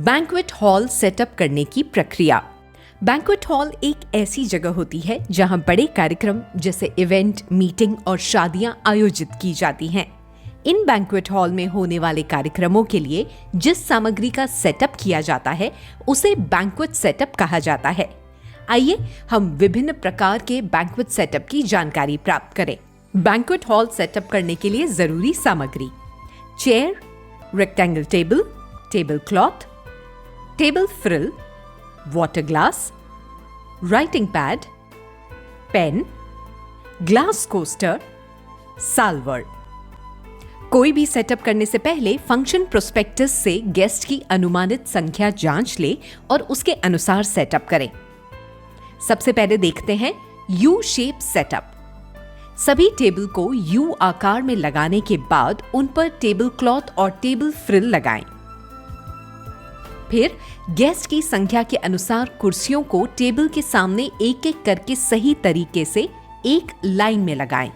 Banquet hall setup करने की प्रक्रिया। बैंक्वेट हॉल एक ऐसी जगह होती है जहां बड़े कार्यक्रम जैसे इवेंट, मीटिंग और शादियां आयोजित की जाती हैं। इन बैंक्वेट हॉल में होने वाले कार्यक्रमों के लिए जिस सामग्री का सेटअप किया जाता है उसे बैंक्वेट सेटअप कहा जाता है। आइए हम विभिन्न प्रकार के बैंक्वेट सेटअप की जानकारी प्राप्त करें। बैंक्वेट हॉल सेटअप करने के लिए जरूरी सामग्री: chair, rectangle table, tablecloth, table frill, water glass, writing pad, pen, glass coaster, salver. कोई भी सेटअप करने से पहले फंक्शन प्रोस्पेक्टस से गेस्ट की अनुमानित संख्या जांच ले और उसके अनुसार सेटअप करें। सबसे पहले देखते हैं यू शेप सेटअप। सभी टेबल को यू आकार में लगाने के बाद उन पर टेबल क्लॉथ और टेबल फ्रिल लगाएं। फिर गेस्ट की संख्या के अनुसार कुर्सियों को टेबल के सामने एक एक करके सही तरीके से एक लाइन में लगाएं।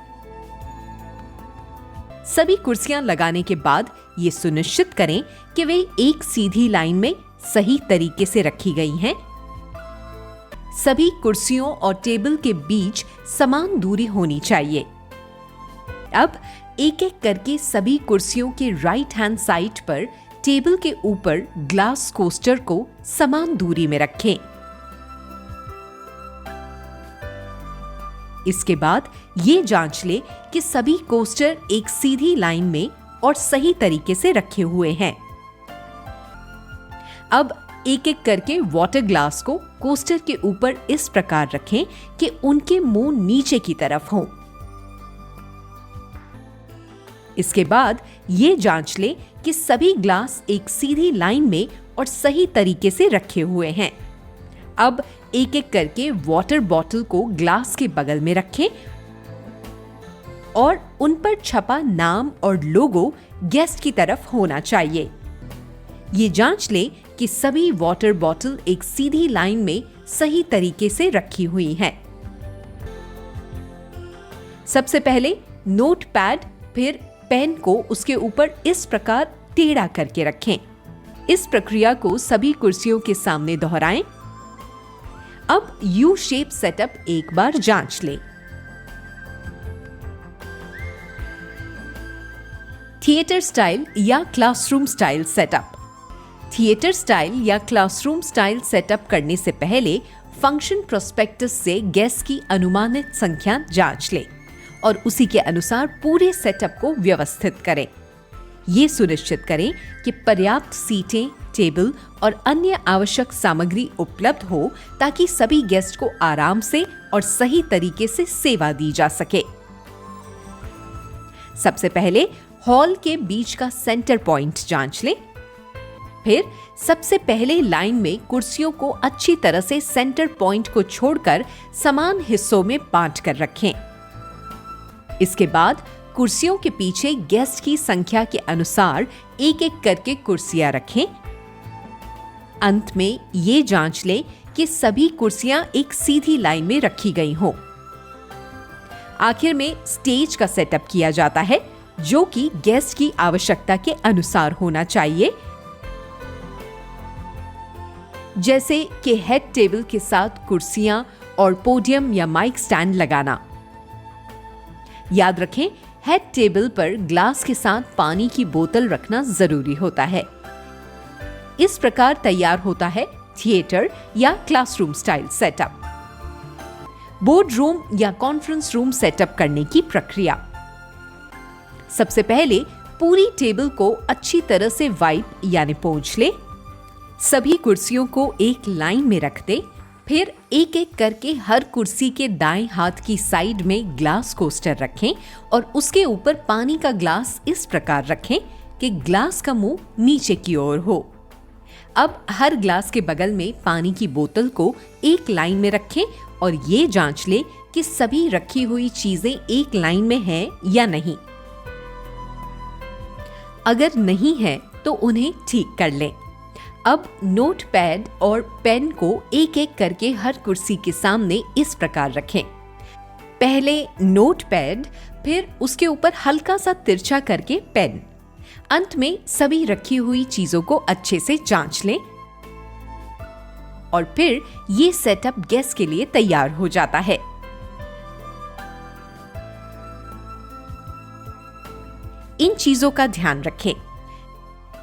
सभी कुर्सियां लगाने के बाद ये सुनिश्चित करें कि वे एक सीधी लाइन में सही तरीके से रखी गई हैं। सभी कुर्सियों और टेबल के बीच समान दूरी होनी चाहिए। अब एक एक करके सभी कुर्सियों के राइट हैंड साइड पर टेबल के ऊपर ग्लास कोस्टर को समान दूरी में रखें। इसके बाद ये जांच लें कि सभी कोस्टर एक सीधी लाइन में और सही तरीके से रखे हुए हैं। अब एक एक करके वाटर ग्लास को कोस्टर के ऊपर इस प्रकार रखें कि उनके मुंह नीचे की तरफ हों। इसके बाद ये जांच लें कि सभी ग्लास एक सीधी लाइन में और सही तरीके से रखे हुए हैं। अब एक एक करके वाटर बॉटल को ग्लास के बगल में रखें और उन पर छपा नाम और लोगो गेस्ट की तरफ होना चाहिए। ये जांच लें कि सभी वाटर बॉटल एक सीधी लाइन में सही तरीके से रखी हुई हैं। सबसे पहले नोट पैड फिर पेन को उसके ऊपर इस प्रकार टेढ़ा करके रखें। इस प्रक्रिया को सभी कुर्सियों के सामने दोहराएं। अब यू शेप सेटअप एक बार जांच लें। थिएटर स्टाइल या classroom style setup. Theatre style या क्लासरूम स्टाइल सेटअप करने से पहले फंक्शन प्रोस्पेक्टस से गेस्ट की अनुमानित संख्या जांच लें और उसी के अनुसार पूरे सेटअप को व्यवस्थित करें। ये सुनिश्चित करें कि पर्याप्त सीटें, टेबल और अन्य आवश्यक सामग्री उपलब्ध हो ताकि सभी गेस्ट को आराम से और सही तरीके से सेवा दी जा सके। सबसे पहले हॉल के बीच का सेंटर पॉइंट जांच लें। फिर सबसे पहले लाइन में कुर्सियों को अच्छी तरह से सेंटर पॉइंट को छोड़कर समान हिस्सों में बांट कर रखें। इसके बाद कुर्सियों के पीछे गेस्ट की संख्या के अनुसार एक एक करके कुर्सियां रखें। अंत में ये जांच लें कि सभी कुर्सियां एक सीधी लाइन में रखी गई हों। आखिर में स्टेज का सेटअप किया जाता है जो कि गेस्ट की आवश्यकता के अनुसार होना चाहिए, जैसे कि हेड टेबल के साथ कुर्सियां और पोडियम या माइक स्टैंड लगाना। याद रखें, हेड टेबल पर ग्लास के साथ पानी की बोतल रखना जरूरी होता है। इस प्रकार तैयार होता है थिएटर या classroom style setup. Board room या कॉन्फ्रेंस रूम सेटअप करने की प्रक्रिया। सबसे पहले पूरी टेबल को अच्छी तरह से वाइप यानी पोंछ ले। सभी कुर्सियों को एक लाइन में रख दे। फिर एक एक करके हर कुर्सी के दाएं हाथ की साइड में ग्लास कोस्टर रखें और उसके ऊपर पानी का ग्लास इस प्रकार रखें कि ग्लास का मुंह नीचे की ओर हो। अब हर ग्लास के बगल में पानी की बोतल को एक लाइन में रखें और ये जांच लें कि सभी रखी हुई चीजें एक लाइन में हैं या नहीं। अगर नहीं है तो उन्हें ठीक कर लें। अब नोट पैड और पेन को एक एक करके हर कुर्सी के सामने इस प्रकार रखें। पहले नोट पैड, फिर उसके ऊपर हल्का सा तिरछा करके पेन। अंत में सभी रखी हुई चीजों को अच्छे से जांच लें और फिर ये सेटअप गेस्ट के लिए तैयार हो जाता है। इन चीजों का ध्यान रखें।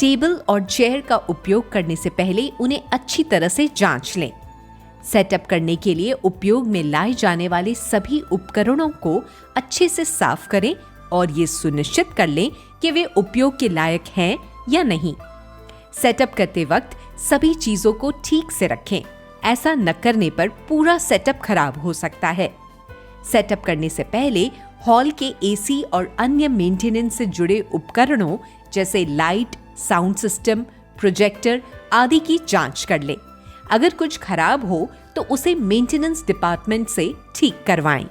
टेबल और चेयर का उपयोग करने से पहले उन्हें अच्छी तरह से जांच लें। सेटअप करने के लिए उपयोग में लाए जाने वाले सभी उपकरणों को अच्छे से साफ करें और ये सुनिश्चित कर लें कि वे उपयोग के लायक हैं या नहीं। सेटअप करते वक्त सभी चीजों को ठीक से रखें। ऐसा न करने पर पूरा सेटअप खराब हो सकता है। सेटअप करने से पहले हॉल के एसी और अन्य मेंटेनेंस से जुड़े उपकरणों जैसे लाइट, साउंड सिस्टम, प्रोजेक्टर आदि की जांच कर लें। अगर कुछ खराब हो तो उसे मेंटेनेंस डिपार्टमेंट से ठीक करवाएं।